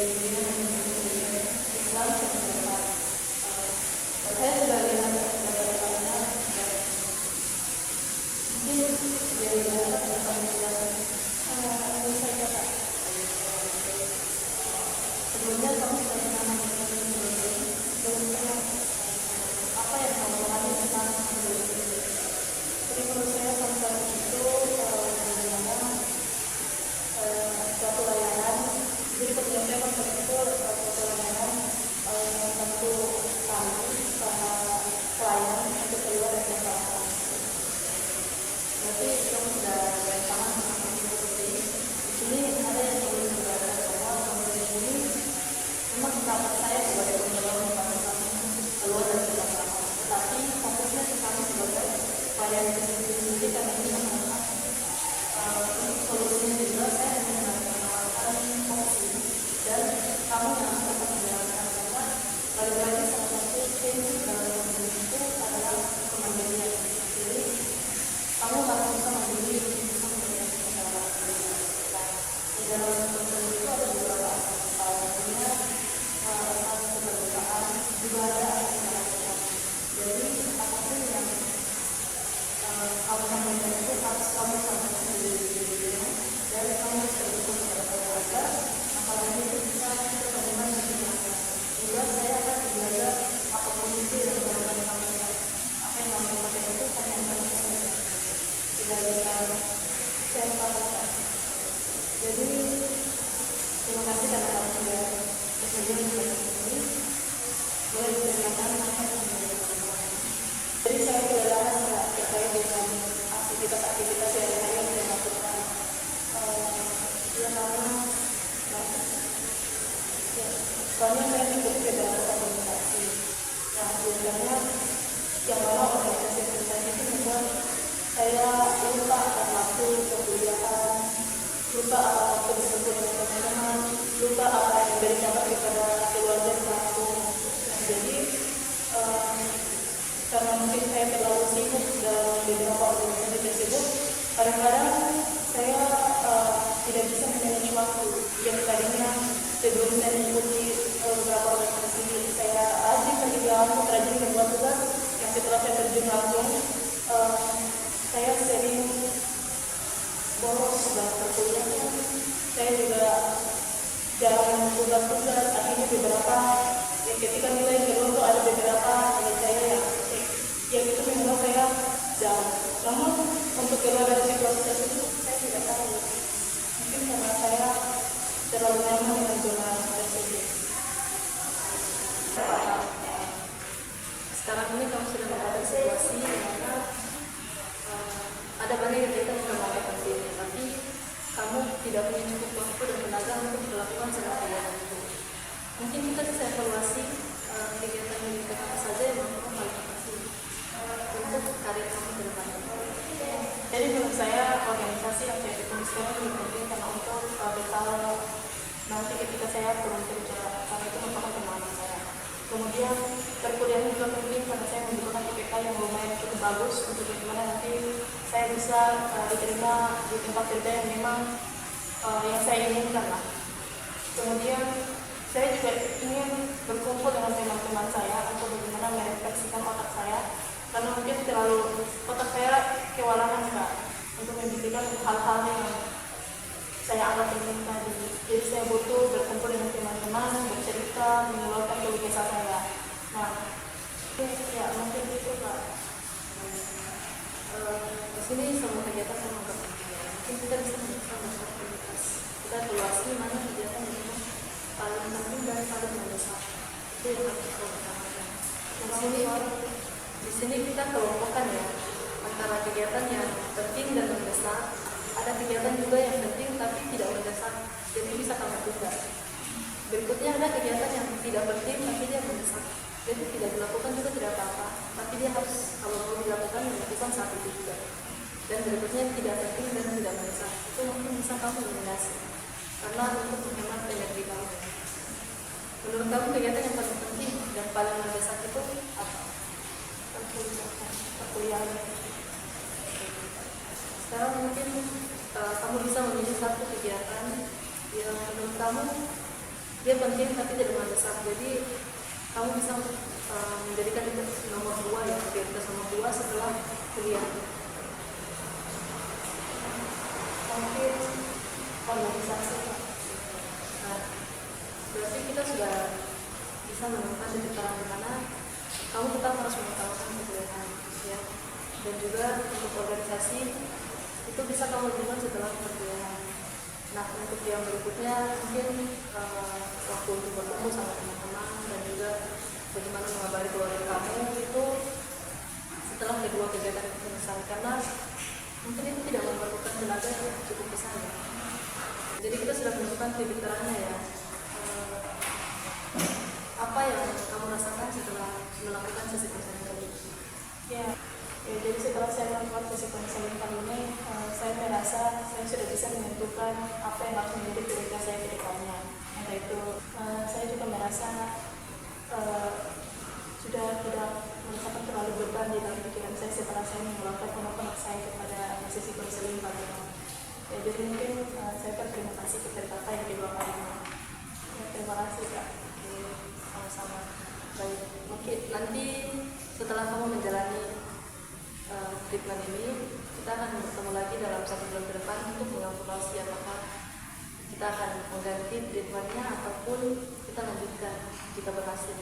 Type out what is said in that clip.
dari dunia Islam sebenarnya. Saya sudah lihat dari depannya dan mungkin dari dalam akan menjelaskan ini saja Kak. Sebelumnya kamu sudah pernah mengenai apa yang kamu alami tentang Indonesia. Jadi menurut saya konser itu bagaimana suatu layanan. Jadi menurut saya konser itu suatu layanan membantu kami para klien untuk keluar dari masalah. Berarti kamu sudah bersama sama seperti ini. Di sini ada yang perlu dijelaskan bahwa konser ini memang pendapat saya sebagai pembawa membantu kami keluar dari masalah. Tetapi fokusnya kami sebagai klien sendiri kami ini menemukan solusinya juga. Saya hanya menawarkan opsi dan kamu yang dapat menjalankan karena balik lagi salah satu prinsip dalam konser itu adalah kemandirian. Jadi kamu harus bisa mandiri untuk bisa menjalankan secara sendiri. Nah, di dalam konser itu ada beberapa aspek. Salah satunya keterbukaan juga ada aspek. Jadi apapun yang kamu sampaikan itu harus kamu sampaikan sendiri dan kamu harus terbuka kepada keluarga. Apalagi itu bisa bagaimana dijelaskan. Juga saya akan belajar apapun itu yang berhubungan dengan apa yang kamu pakai itu hanya akan tidak bisa saya katakan. Jadi terima kasih karena kamu sudah bersedia untuk ini. Boleh diceritakan apa yang kamu lakukan. Jadi saya kelelahan terkait dengan aktivitas sehari-hari yang saya lakukan. Soalnya saya juga tidak melakukan komunikasi. Nah, biasanya yang mana organisasi itu membuat saya lupa akan waktu perkuliahan, lupa apa waktu berkumpul dengan teman-teman, lupa apa yang diberikan kepada keluarga satu. Jadi karena mungkin saya terlalu sibuk dalam beberapa organisasi tersebut, kadang-kadang saya tidak bisa memanage waktu. Yang tadinya sebelum saya mengikuti beberapa organisasi, saya rajin membuat tugas. Yang setelah saya terjun langsung, saya sering bolos dalam perkuliahan. Saya juga jarang tugas-tugas. Akhirnya beberapa yang ketika nilai keluar itu ada beberapa nilai saya yang itu membuat saya jauh. Namun untuk keluar dari situasi tersebut saya tidak tahu. Mungkin karena saya terlalu nyaman dengan zona tersebut. Sekarang ini kamu sudah menghadapi situasi di mana ada banyak yang kita sudah melakukan sini, tapi kamu tidak punya cukup waktu dan tenaga untuk melakukan segala kegiatan itu. Mungkin kita bisa evaluasi kegiatan yang apa saja yang kamu paling penting untuk karir kamu ke depan. Jadi menurut saya organisasi yang saya pikirkan sekarang lebih penting karena untuk bekal nanti ketika saya pulang kerja, karena itu merupakan pengalaman saya. Kemudian perkuliahan juga penting karena saya membutuhkan IPK yang lumayan cukup bagus untuk bagaimana nanti saya bisa diterima di tempat kerja yang memang yang saya inginkan lah. Kemudian saya juga ingin berkumpul dengan teman-teman saya untuk bagaimana merefleksikan otak saya, karena mungkin terlalu otak saya kewalahan Kak untuk memikirkan hal-hal yang saya anggap penting tadi. Jadi saya butuh berkumpul dengan teman-teman, bercerita, mengeluarkan keluh kesah saya. Nah, ya mungkin itu Kak. Di sini semua kegiatan sama berpengaruh. Mungkin kita bisa melakukan aktivitas. Kita evaluasi mana kegiatan yang paling penting dan paling mendesak. Itu yang harus kita utamakan. Di sini kita kelompokkan ya antara kegiatan yang penting dan mendesak. Ada kegiatan juga yang penting tapi tidak mendesak, jadi bisa kamu tunda. Berikutnya ada kegiatan yang tidak penting tapi dia mendesak, jadi tidak dilakukan juga tidak apa-apa, tapi dia harus kalau mau dilakukan saat itu juga. Dan berikutnya tidak penting dan tidak mendesak, itu mungkin bisa kamu eliminasi karena untuk menghemat energi kamu. Menurut kamu kegiatan yang paling penting dan paling mendesak itu apa? Perkuliahan. Sekarang mungkin kamu bisa memilih satu kegiatan yang menurut kamu dia penting tapi tidak mendesak. Jadi kamu bisa menjadikan itu nomor 2 ya, prioritas nomor 2 setelah kuliah. Mungkin organisasi. Nah, berarti kita sudah bisa menemukan titik terang di mana kamu tetap harus mengutamakan kuliahan ya. Dan juga untuk organisasi itu bisa kamu lakukan setelah perkuliahan. Nah, untuk yang berikutnya mungkin waktu untuk bertemu sama teman-teman dan juga bagaimana mengabari keluarga kamu itu setelah kedua kegiatan itu selesai, karena mungkin itu tidak memerlukan tenaga yang cukup besar ya. Jadi kita sudah menemukan titik terangnya ya. Apa yang kamu rasakan setelah melakukan sesi konseling tadi? Ya, jadi setelah saya melakukan sesi konseling kali ini, saya merasa saya sudah bisa menentukan apa yang harus menjadi prioritas saya ke depannya. Entah itu, saya juga merasa sudah tidak merasakan terlalu beban di dalam pikiran saya setelah saya mengeluarkan unek-unek saya kepada sesi konseling kali ini. Ya, jadi mungkin saya berterima kasih kepada Kakak yang kedua kalinya. Ya, terima kasih Kak. Sama-sama. Baik, mungkin nanti setelah kamu menjalani treatment ini, kita akan bertemu lagi dalam 1 bulan ke depan untuk mengevaluasi apakah kita akan mengganti treatmentnya ataupun kita lanjutkan jika berhasil.